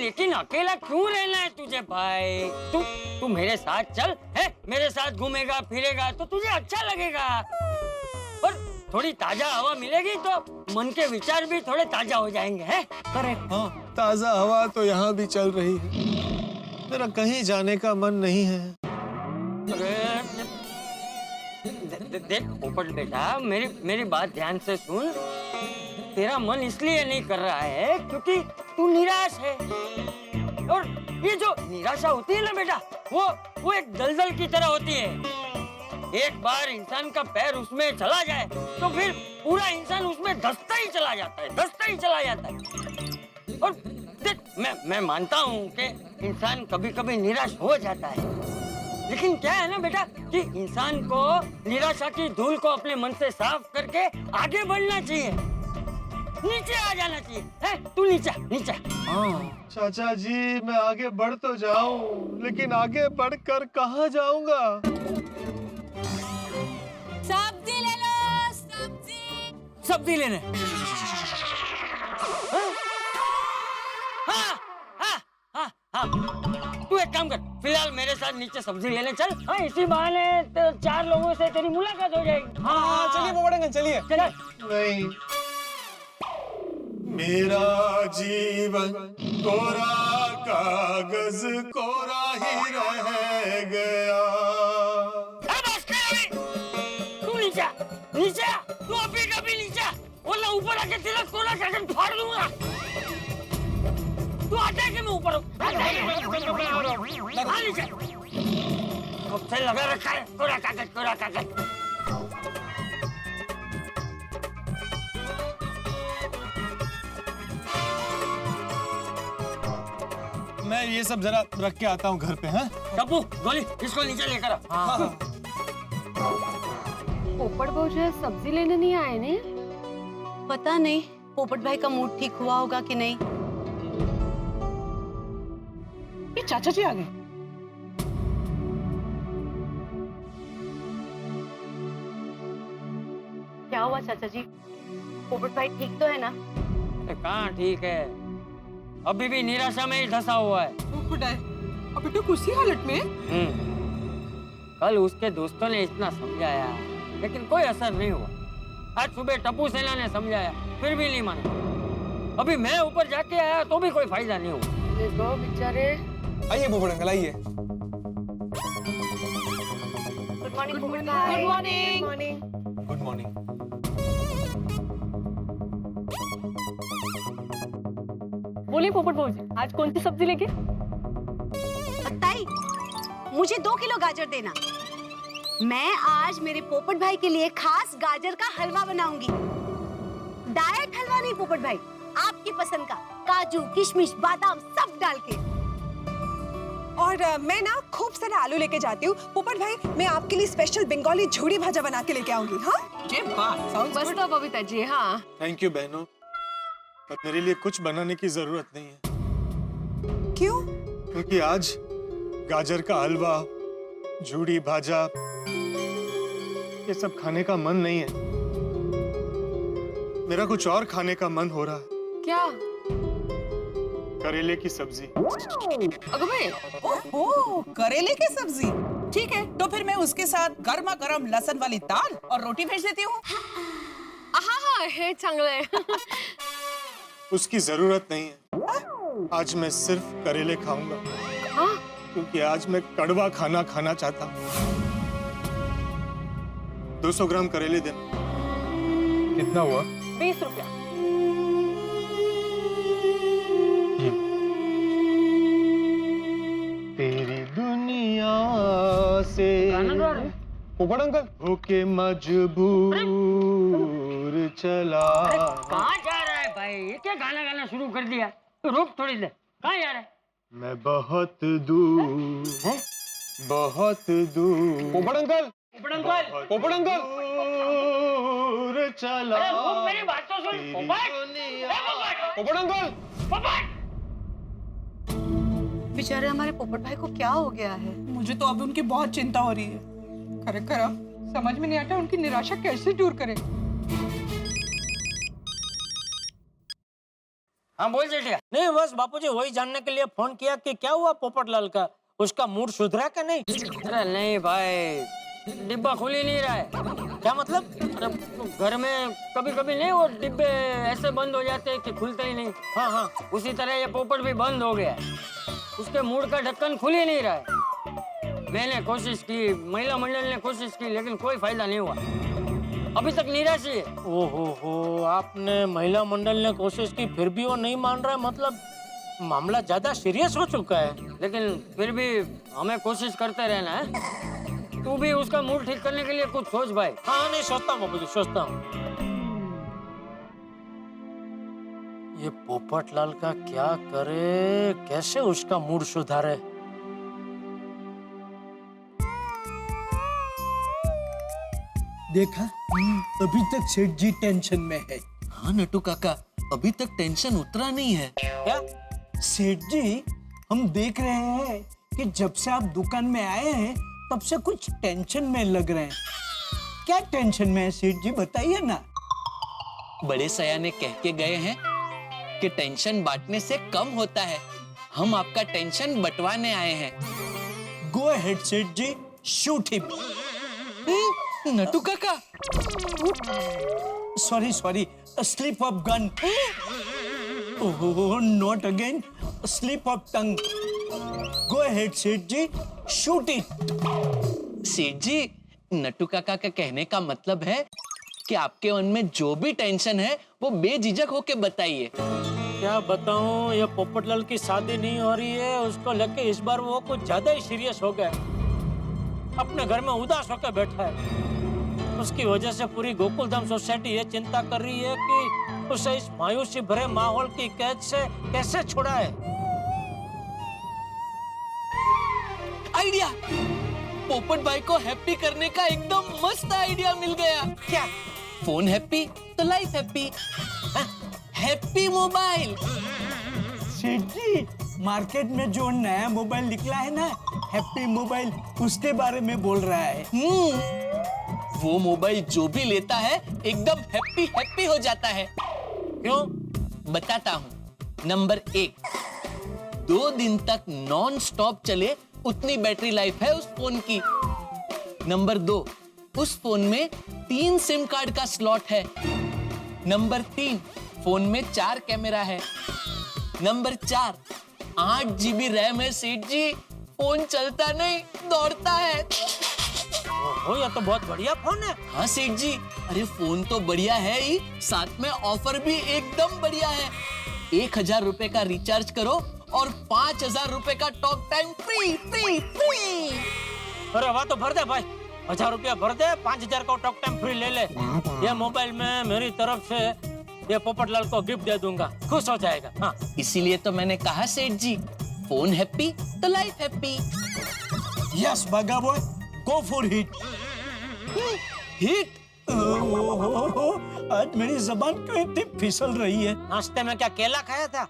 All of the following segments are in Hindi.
लेकिन अकेला क्यों रहना है तुझे भाई? तू मेरे साथ चल, है मेरे साथ घूमेगा फिरेगा तो तुझे अच्छा लगेगा, और थोड़ी ताजा हवा मिलेगी तो मन के विचार भी थोड़े ताजा हो जाएंगे, हैं? करेक्ट। हाँ, ताजा हवा तो यहाँ भी चल रही है, मेरा कहीं जाने का मन नहीं है। देख पोपट बेटा, मेरी बात ध्यान से सुन। तेरा मन इसलिए नहीं कर रहा है क्योंकि तू निराश है, और ये जो निराशा होती है ना बेटा, वो एक दलदल की तरह होती है। एक बार इंसान का पैर उसमें चला जाए तो फिर पूरा इंसान उसमें धंसता ही चला जाता है। और देख, मैं मानता हूँ कि इंसान कभी कभी निराश हो जाता है, लेकिन क्या है ना बेटा कि इंसान को निराशा की धूल को अपने मन से साफ करके आगे बढ़ना चाहिए, नीचे आ जाना चाहिए, है? तू नीचे। हाँ चाचा जी, मैं आगे बढ़ तो जाऊं, लेकिन आगे बढ़कर कहाँ जाऊंगा? सब्जी ले लो, सब्जी लेने। हाँ, तू एक काम कर, फिलहाल मेरे साथ नीचे सब्जी लेने चल। हाँ, इसी बहाने तो 4 लोगों से तेरी मुलाकात हो जाएगी। हाँ, चलिए पोपट अंकल, चलिए। नहीं, मेरा जीवन कोरा कागज कोरा ही रह गया। बस कर अभी। तू नीचे, तू अभी कभी नीचे, वरना ऊपर आके तेरा कोरा कागज फाड़ दूंगा। तू आता है कि मैं ऊपर हूँ? नीचे। कब से लगा रखा है कोरा कागज। मैं ये सब जरा रख के आता हूँ घर पे। हैं? टप्पू, गोली, इसको नीचे लेकर आ। हाँ। पोपट बहू जो है सब्जी लेने नहीं आए ने? पता नहीं पोपट भाई का मूड ठीक हुआ होगा कि नहीं। ये चाचा जी आ गए। क्या हुआ चाचा जी? पोपट भाई ठीक तो है ना? कहाँ ठीक है, अभी भी निराशा में ही धंसा हुआ है। अभी तो उसी हालत में। कल उसके दोस्तों ने इतना समझाया, लेकिन कोई असर नहीं हुआ। आज सुबह टप्पू सेना ने समझाया, फिर भी नहीं माना। अभी मैं ऊपर जाके आया तो भी कोई फायदा नहीं हुआ। ये दो बेचारे। आइए पोपट अंकल, आइए। गुड मॉर्निंग पोपट भाई। Good morning. Good morning. बोलिए पोपट बहू जी, आज कौन सी सब्जी लेके? ताई, मुझे 2 किलो गाजर देना। मैं आज मेरे पोपट भाई के लिए खास गाजर का हलवा बनाऊंगी। डाइट हलवा नहीं पोपट भाई, आपकी पसंद का, काजू किशमिश बादाम सब डाल के। और मैं ना खूब सारा आलू लेके जाती हूँ। पोपट भाई, मैं आपके लिए स्पेशल बंगाली झूड़ी भाजा बना के लेके आऊंगी। हाँ, बस तो बबीता जी। हाँ, थैंक यू बहनों, पर मेरे लिए कुछ बनाने की जरूरत नहीं है। क्यों? क्योंकि आज गाजर का हलवा, झूड़ी भाजा, ये सब खाने का मन नहीं है। मेरा कुछ और खाने का मन हो रहा है। क्या? करेले की सब्जी। अगं भाई, ओहो, करेले की सब्जी। ठीक है, तो फिर मैं उसके साथ गर्मा गर्म लहसुन वाली दाल और रोटी भेज देती हूँ। हाँ, हे चांगलं आहे। उसकी जरूरत नहीं है। आज मैं सिर्फ करेले खाऊंगा, क्योंकि आज मैं कड़वा खाना खाना चाहता हूँ। 200 ग्राम करेले देना। कितना हुआ? 20 रुपया। तेरी दुनिया से पोपट अंकल होके मजबूर चला। कहाँ जा रहा है भाई? ये क्या गाना शुरू कर दिया? तो रुक थोड़ी देर, कहाँ जा रहा है? मैं बहुत दूर, बहुत दूर। पोपट अंकल, पोपट अंकल दूर चला। अरे रुक, मेरी बात तो सुन। पोपट अंकल, पोपट! बेचारे हमारे पोपट भाई को क्या हो गया है? मुझे तो अब उनकी बहुत चिंता हो रही है। खरेखर अब समझ में नहीं आता उनकी निराशा कैसे दूर करें। हाँ बोल जेठिया। नहीं बस बापूजी वही जानने के लिए फोन किया कि क्या हुआ पोपटलाल का, उसका मूड सुधरा क्या नहीं? अरे नहीं भाई, डिब्बा खुल ही नहीं रहा है। क्या मतलब? अरे घर में कभी कभी नहीं वो डिब्बे ऐसे बंद हो जाते हैं कि खुलते ही नहीं। हाँ हाँ, उसी तरह ये पोपट भी बंद हो गया है। उसके मूड का ढक्कन खुल ही नहीं रहा है। मैंने कोशिश की, महिला मंडल ने कोशिश की, लेकिन कोई फायदा नहीं हुआ। अभी तक निराश ही है। ओहो, आपने महिला मंडल ने कोशिश की फिर भी वो नहीं मान रहा है, मतलब मामला ज्यादा सीरियस हो चुका है। लेकिन फिर भी हमें कोशिश करते रहना है। तू भी उसका मूड ठीक करने के लिए कुछ सोच भाई। हाँ नहीं सोचता हूँ बापूजी, सोचता हूँ। ये पोपटलाल का क्या करे, कैसे उसका मूड सुधारे? देखा, अभी तक सेठ जी टेंशन में है। हाँ नटू काका, अभी तक टेंशन उतरा नहीं है। क्या? सेठ जी, हम देख रहे हैं कि जब से आप दुकान में आए हैं तब से कुछ टेंशन में लग रहे हैं। क्या टेंशन में है सेठ जी, बताइए ना। बड़े सयाने कह के गए हैं कि टेंशन बांटने से कम होता है। हम आपका टेंशन बंटवाने आए हैं। गो ahead Seth ji, shoot him. Natu Kaka, sorry sorry, slip of gun. Oh, not again, slip of tongue. Go ahead Seth ji, shoot it. सेठ जी, नटू काका का कहने का मतलब है कि आपके मन में जो भी टेंशन है वो बेझिझक होके बताइए। क्या बताऊं, ये पोपटलाल की शादी नहीं हो रही है, उसको लेके इस बार वो कुछ ज्यादा ही सीरियस हो गया। अपने घर में उदास होकर बैठा है। उसकी वजह से पूरी गोकुलधाम सोसाइटी ये चिंता कर रही है कि उसे इस मायूसी भरे माहौल की कैद से कैसे छुड़ाए। आइडिया! पोपट भाई को हैप्पी करने का एकदम मस्त आइडिया मिल गया। क्या? फोन हैप्पी तो लाइफ हैप्पी। Happy mobile. सेठ जी, मार्केट में जो नया मोबाइल निकला है ना, हैप्पी मोबाइल, उसके बारे में बोल रहा है। वो मोबाइल जो भी लेता है एकदम हैप्पी हैप्पी हो जाता है। क्यों? बताता हूँ। नंबर 1, 2 दिन तक नॉन स्टॉप चले उतनी बैटरी लाइफ है उस फोन की। नंबर 2, उस फोन में 3 सिम कार्ड का स्लॉट है। नंबर 3, फोन में 4 कैमरा है। नंबर 4, 8 GB रैम है सेठ जी। फोन चलता नहीं, दौड़ता है। ओहो, ये तो बहुत बढ़िया फोन है। हाँ सेठ जी, अरे फोन तो बढ़िया है ही, साथ में ऑफर भी एकदम बढ़िया है। 1000 रुपए का रिचार्ज करो और 5000 रुपए का talk time free free free. अरे वाह, तो भर दे भाई, 1000 रुपया भर दे, 5000 का टॉक टाइम फ्री ले ले। ये मोबाइल में मेरी तरफ से ये पोपटलाल को गिफ्ट दे दूंगा, खुश हो जाएगा। हाँ, इसीलिए तो मैंने कहा सेठ जी, फोन हैप्पी तो लाइफ हैप्पी। यस बागा boy, go for hit. Hit? आज मेरी जबान क्यों इतनी फिसल रही है? नाश्ते में क्या केला खाया था?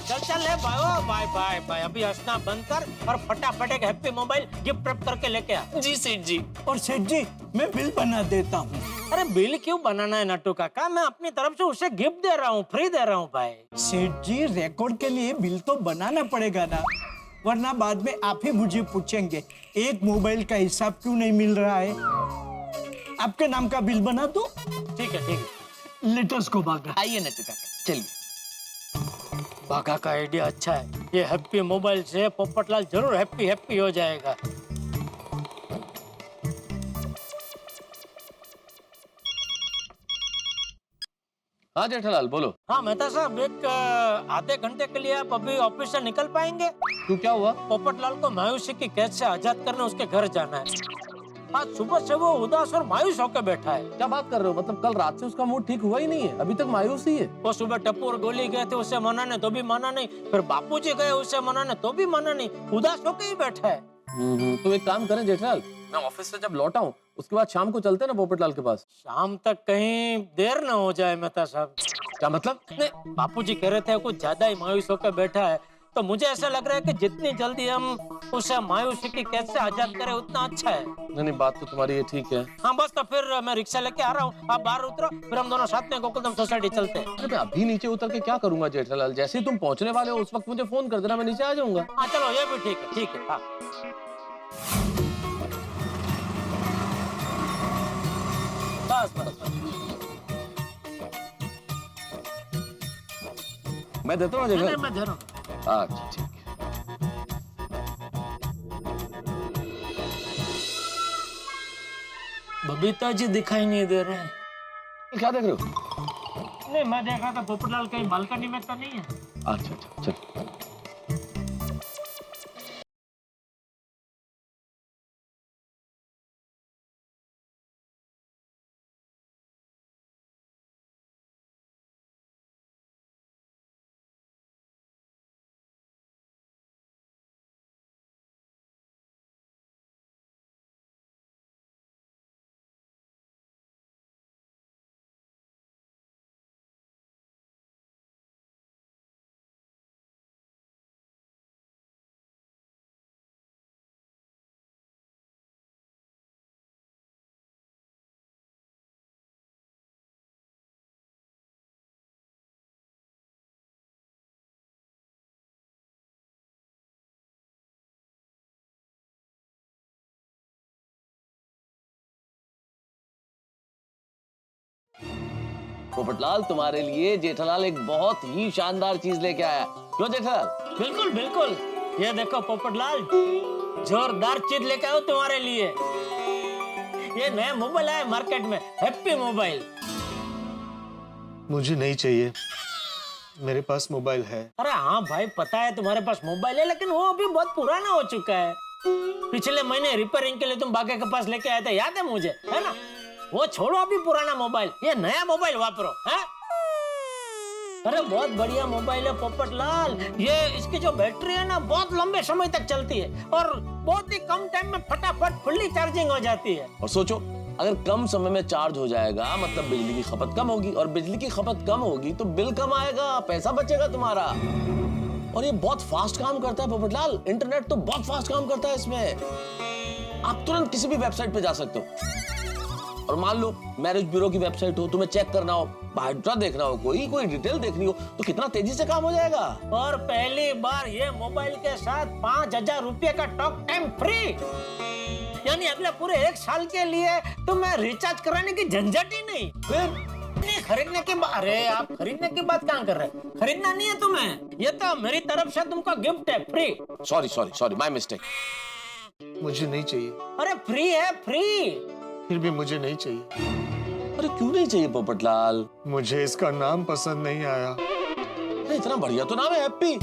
चल चल ले भाई, बाय बाय बाय। अभी हंसना बंद कर और फटाफट एक हैप्पी मोबाइल गिफ्ट प्राप्त करके लेके आ। जी सेठ जी। और सेठ जी, मैं बिल बना देता हूँ। अरे बिल क्यों बनाना है नट्टू काका, मैं अपनी तरफ से उसे गिफ्ट दे रहा हूँ, फ्री दे रहा हूँ भाई। सेठ जी, रिकॉर्ड के लिए बिल तो बनाना पड़ेगा ना, वरना बाद में आप ही मुझे पूछेंगे एक मोबाइल का हिसाब क्यों नहीं मिल रहा है। आपके नाम का बिल बना दो। ठीक है ठीक है। लेट अस गो बागा। आइए नटू काका, चलिए। बागा का आइडिया अच्छा है। ये हैप्पी मोबाइल से पोपटलाल जरूर हैप्पी हैप्पी हो जाएगा। हाँ जेठालाल बोलो। हाँ मेहता साहब, एक आधे घंटे के लिए आप अभी ऑफिस से निकल पाएंगे? क्यों, क्या हुआ? पोपटलाल को मायूसी की कैद से आजाद करने उसके घर जाना है। आज सुबह से वो उदास और मायूस होकर बैठा है। क्या बात कर रहे हो, मतलब कल रात से उसका मूड ठीक हुआ ही नहीं है, अभी तक मायूस ही है। वो सुबह टप्पू और गोली गए थे उसे मनाने, तो भी माना नहीं। फिर बापूजी गए उसे मनाने, तो भी माना नहीं। उदास होकर ही बैठा है। तो एक काम करें जेठालाल, मैं ऑफिस से जब लौटा हूँ उसके बाद शाम को चलते हैं ना पोपटलाल के पास। शाम तक कहीं देर न हो जाए मेहता साहब। क्या मतलब? नहीं, बापूजी कह रहे थे कुछ ज्यादा ही मायूस होकर बैठा है, तो मुझे ऐसा लग रहा है कि जितनी जल्दी हम उसे मायूसी की कैद से आजाद करें उतना अच्छा है। नहीं बात तो तुम्हारी ये ठीक है। हाँ बस, तो फिर मैं रिक्शा लेके आ रहा हूँ, आप बाहर उतरो, फिर हम दोनों साथ में गोकुलधाम सोसाइटी चलते हैं। अरे मैं अभी नीचे उतर के क्या करूंगा जेठालाल, जैसे ही तुम पहुंचने वाले हो उस वक्त मुझे फोन कर देना, मैं नीचे आ जाऊंगा। हाँ चलो, ये भी ठीक है, ठीक है। हाँ बस बस बस। मैं देता हूँ जेठालाल। मैं दे रहा हूँ। अच्छा ठीक है। बबीता जी दिखाई नहीं दे रहे हैं। क्या देख रहे हो? नहीं, मैं देख रहा था पोपटलाल कहीं बालकनी में तो नहीं है। अच्छा अच्छा चल। पोपटलाल, तुम्हारे लिए जेठालाल एक बहुत ही शानदार चीज लेके आया। क्यों जेठालाल? बिल्कुल बिल्कुल, ये देखो पोपटलाल, जोरदार चीज लेके आओ तुम्हारे लिए। ये नया मोबाइल आया मार्केट में, हैप्पी मोबाइल। मुझे नहीं चाहिए, मेरे पास मोबाइल है। अरे हाँ भाई, पता है तुम्हारे पास मोबाइल है, लेकिन वो अभी बहुत पुराना हो चुका है। पिछले महीने रिपेयरिंग के लिए तुम बागे के पास लेके आए थे, याद है मुझे, है ना? वो छोड़ो अभी पुराना मोबाइल, ये नया मोबाइल वापरो, हैं? अरे बहुत बढ़िया मोबाइल है पोपटलाल। ये इसकी जो बैटरी है ना, बहुत लंबे समय तक चलती है और बहुत ही कम टाइम में फटाफट फुल्ली चार्जिंग हो जाती है। और सोचो, अगर कम समय में चार्ज हो जाएगा मतलब बिजली की खपत कम होगी, और बिजली की खपत कम होगी तो बिल कम आएगा, पैसा बचेगा तुम्हारा। और ये बहुत फास्ट काम करता है पोपटलाल, इंटरनेट तो बहुत फास्ट काम करता है इसमें। आप तुरंत किसी भी वेबसाइट पे जा सकते हो। और मान लो मैरिज ब्यूरो की वेबसाइट हो, तुम्हें चेक करना हो, बायोडाटा देखना हो, कोई डिटेल देखनी हो, तो कितना तेजी से काम हो जाएगा। और पहली बार ये मोबाइल के साथ 5000 रुपए का टॉक टाइम फ्री, यानी अगले पूरे 1 साल के लिए तुम्हें रिचार्ज कराने की झंझट ही नहीं। फिर खरीदने की बात, अरे आप खरीदने की बात कहाँ कर रहे हैं? खरीदना नहीं है तुम्हें, ये तो मेरी तरफ से तुमको गिफ्ट है, फ्री। Sorry my mistake. मुझे नहीं चाहिए। अरे फ्री है, फ्री। फिर भी मुझे नहीं चाहिए। अरे क्यों नहीं चाहिए पोपटलाल? मुझे इसका नाम पसंद नहीं आया। अरे इतना बढ़िया तो नाम है, हैप्पी।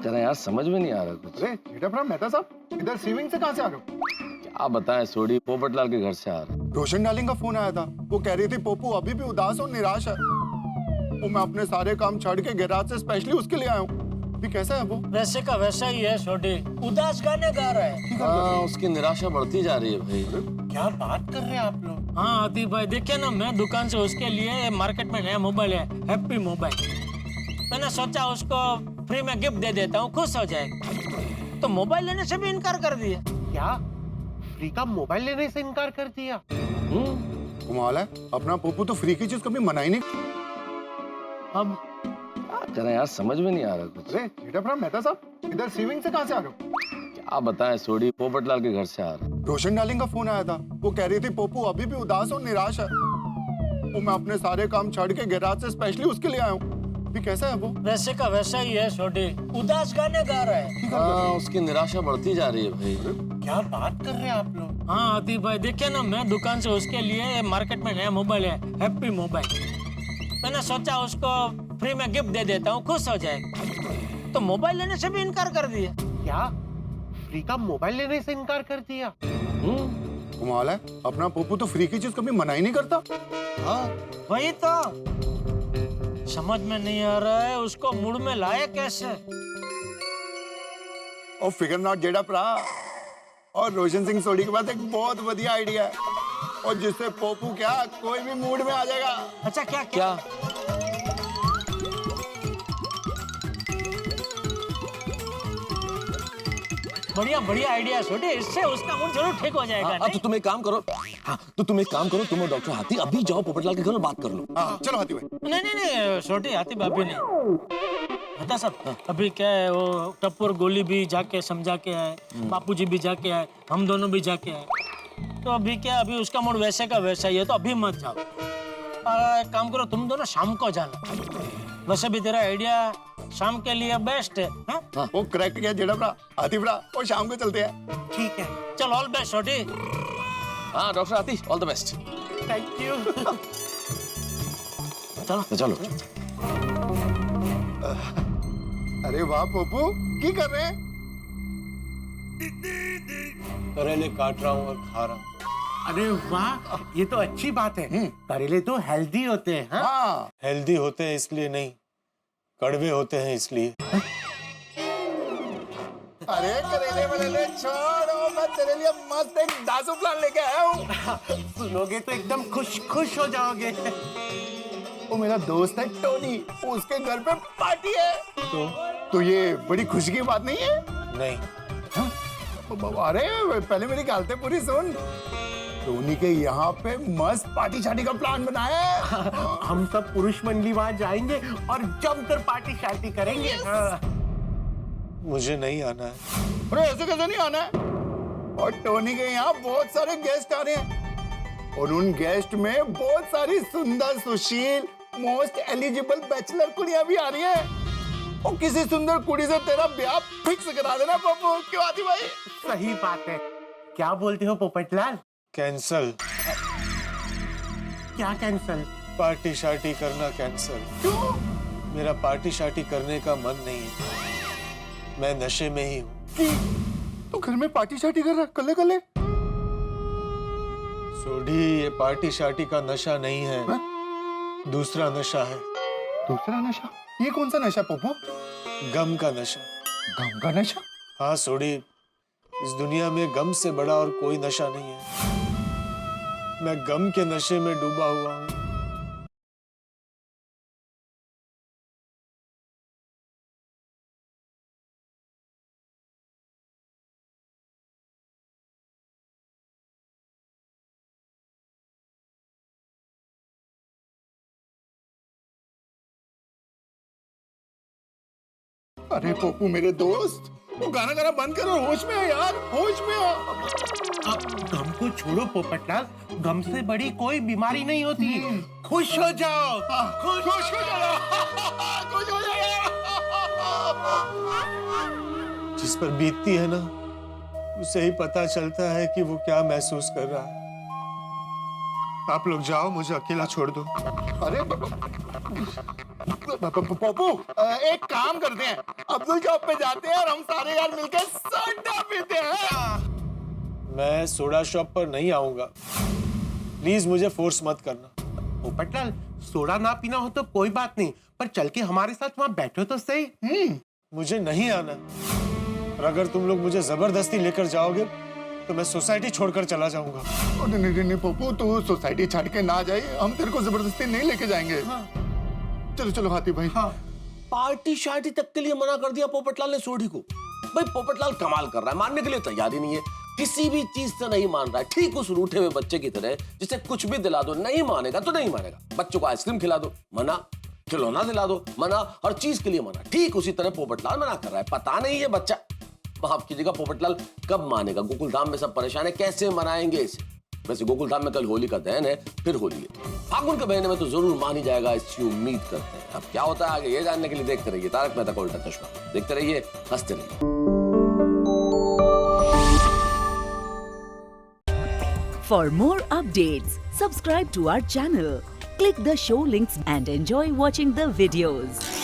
जरा यार समझ में नहीं आ रहा कुछ। अरे जेठालाल मेहता साहब, इधर स्विमिंग से कहाँ से आ रहे हो? क्या बताएं सोडी, पोपटलाल के घर से आ रहा हूं। रोशन डार्लिंग का फोन आया था, वो कह रही थी पोपू अभी भी उदास और निराश है। वो मैं अपने सारे काम छोड़ के गैराज से स्पेशली उसके लिए आया हूँ। अभी कैसा है वो? वैसे का वैसा ही है छोटे, उदास गाने गा रहा है। हाँ, उसकी निराशा बढ़ती जा रही है भाई। क्या बात कर रहे हैं आप लोग? हाँ आतिफ भाई, देखिए ना, मैं दुकान से उसके लिए मार्केट में नया मोबाइल है, हैप्पी मोबाइल। मैंने सोचा उसको फ्री में गिफ्ट दे देता हूँ, खुश हो जाएगा। तो मोबाइल लेने से भी इनकार कर दिया। क्या? फ्री का मोबाइल लेने से इनकार कर दिया? कमाल है, अपना पोपू तो फ्री की चीज कभी मना ही नहीं। अब जरा यार समझ में नहीं आ रहा कुछ। अरे जेठालाल मेहता साहब, इधर स्विमिंग से कहाँ से आ रहे हो? क्या बताएं सोडी, पोपटलाल के घर से आ रहा हूं। रोशन डार्लिंग का फोन आया था, वो कह रही थी पोपू अभी भी उदास और निराश है। वो मैं अपने सारे काम छोड़ के गैराज से स्पेशली उसके लिए आया हूँ। अभी कैसा है वो? वैसे का वैसा ही है छोटे, उदास गाने गा रहा है। हाँ, उसकी निराशा बढ़ती जा रही है भाई। क्या बात कर रहे हैं आप लोग? हाँ आतिफ भाई, देखिए ना, मैं दुकान से उसके लिए मार्केट में नया मोबाइल है, हैप्पी मोबाइल। मैंने सोचा उसको फ्री में गिफ्ट दे देता हूँ, खुश हो जाएगा। तो मोबाइल लेने से भी इनकार कर दिया। क्या फ्री का मोबाइल लेने से इनकार कर दिया? कमाल है, अपना पप्पू तो फ्री की चीज कभी मना ही नहीं करता। हाँ वही तो समझ में नहीं आ रहा है उसको मूड में लाए कैसे। और फिगर नॉट जेड़ा प्रा और रोशन सिंह सोडी के पास एक बहुत बढ़िया आइडिया है, और जिससे पप्पू क्या कोई भी मूड में आ जाएगा। अच्छा क्या क्या? बढ़िया बढ़िया आइडिया छोटे, इससे उसका मूड जरूर ठीक हो जाएगा। हाँ, तो तुम एक काम करो, हाँ तो तुम एक काम करो, तुम और डॉक्टर हाथी अभी जाओ पोपटलाल के घर और बात कर लो। हाँ चलो हाथी भाई। नहीं छोटी हाथी भाभी नहीं बता सब। अभी क्या है वो टप्पू और गोली भी जाके समझा के आए, बापूजी भी जाके आए, हम दोनों भी जाके आए। तो अभी क्या, अभी उसका मूड वैसे का वैसा ही है, तो अभी मत जाओ। एक काम करो तुम दोनों शाम को जाना। वैसे भी तेरा आइडिया शाम के लिए बेस्ट है। हाँ? वो करेक्ट क्या जेड़ा प्रा हाथी प्रा, और शाम को चलते हैं। ठीक है चल, ऑल बेस्ट छोटी। हाँ डॉक्टर हाथी all the best. Thank you. चलो चलो। अरे वाह पप्पू, की कर रहे हैं? करेले काट रहा हूँ और खा रहा हूँ। अरे वाह, ये तो अच्छी बात है। करेले तो हेल्दी होते हैं। हाँ हेल्दी होते हैं इसलिए नहीं, कड़वे होते हैं इसलिए। अरे करेले वरेले छोड़ो, मैं तेरे लिए मस्त एक दासू प्लान लेके आया हूँ। सुनोगे तो एकदम खुश हो जाओगे। वो मेरा दोस्त है टोनी, उसके घर पे पार्टी है। तो ये बड़ी खुशी की बात नहीं है? नहीं। अरे पहले मेरी गालते पूरी सुन। टोनी के यहाँ पे मस्त पार्टी शार्टी का प्लान बनाया है। हम सब पुरुष मंडली वहाँ जाएंगे और जमकर पार्टी शार्टी करेंगे। मुझे नहीं आना है। अरे ऐसे कैसे नहीं आना है? और टोनी के यहाँ बहुत सारे गेस्ट आ रहे हैं, और उन गेस्ट में बहुत सारी सुंदर सुशील मोस्ट एलिजिबल बैचलर कुड़ियां भी आ रही हैं। और किसी सुंदर कुड़ी से तेरा ब्याह फिक्स करा देना पप्पू, क्यों आती भाई? सही बात है। क्या बोलते हो पोपटलाल? कैंसल। क्या कैंसल? पार्टी शार्टी करना कैंसल। क्यों? मेरा पार्टी शार्टी करने का मन नहीं है, मैं नशे में ही हूँ। तो घर में पार्टी शार्टी कर रहा कले कले? सोडी, ये पार्टी शार्टी का नशा नहीं है, दूसरा नशा है। दूसरा नशा? ये कौन सा नशा पप्पू? गम का नशा। गम का नशा? हाँ सोडी, इस दुनिया में गम से बड़ा और कोई नशा नहीं है। मैं गम के नशे में डूबा हुआ हूँ। अरे पप्पू मेरे दोस्त, वो गाना गाना बंद करो, होश में आ यार, होश में आ। अब गम को छोड़ो पोपटलाल, गम से बड़ी कोई बीमारी नहीं होती। खुश हो जाओ, खुश हो जाओ, खुश हो जाओ। जिस पर बीतती है ना, उसे ही पता चलता है कि वो क्या महसूस कर रहा है। आप लोग जाओ, मुझे अकेला छोड़ दो। अरे पप्पू, एक काम करते हैं, अब्दुल शॉप पे जाते हैं और हम सारे यार मिलकर सोडा पीते हैं। मैं सोडा शॉप पर नहीं आऊंगा, प्लीज मुझे फोर्स मत करना। पोपटलाल, सोडा ना पीना हो तो कोई बात नहीं, पर चल के हमारे साथ वहाँ बैठो तो सही। मुझे नहीं आना, और अगर तुम लोग मुझे जबरदस्ती लेकर जाओगे तो मैं सोसाइटी छोड़कर चला जाऊंगा। नहीं पप्पू, तू सोसाइटी छोड़ के ना जाए, हम तेरे को जबरदस्ती नहीं लेके जाएंगे। चलो चलो हाथी भाई। पार्टी शार्टी तक के लिए मना कर दिया पोपटलाल ने सोडी को। भाई पोपटलाल कमाल कर रहा है, मानने के लिए तैयार ही नहीं है, किसी भी चीज से नहीं मान रहा है। ठीक उस रूठे हुए बच्चे की तरह, जिसे कुछ भी दिला दो नहीं मानेगा तो नहीं मानेगा। बच्चों को आइसक्रीम खिला दो मना, खिलौना दिला दो मना, हर चीज के लिए मना। ठीक उसी तरह पोपटलाल मना कर रहा है। पता नहीं ये बच्चा, माफ कीजिएगा पोपटलाल, कब मानेगा। गोकुलधाम में सब परेशान है, कैसे मनाएंगे इसे। वैसे गोकुलधाम में कल होली का दहन है, फिर होली है। फागुन के महीने में तो जरूर मान ही जाएगा, इसकी उम्मीद करते हैं। अब क्या होता है आगे ये जानने के लिए देखते रहिए तारक मेहता का उल्टा चश्मा। देखते रहिए, हंसते रहिए। For more updates, subscribe to our channel, Click the show links and enjoy watching the videos.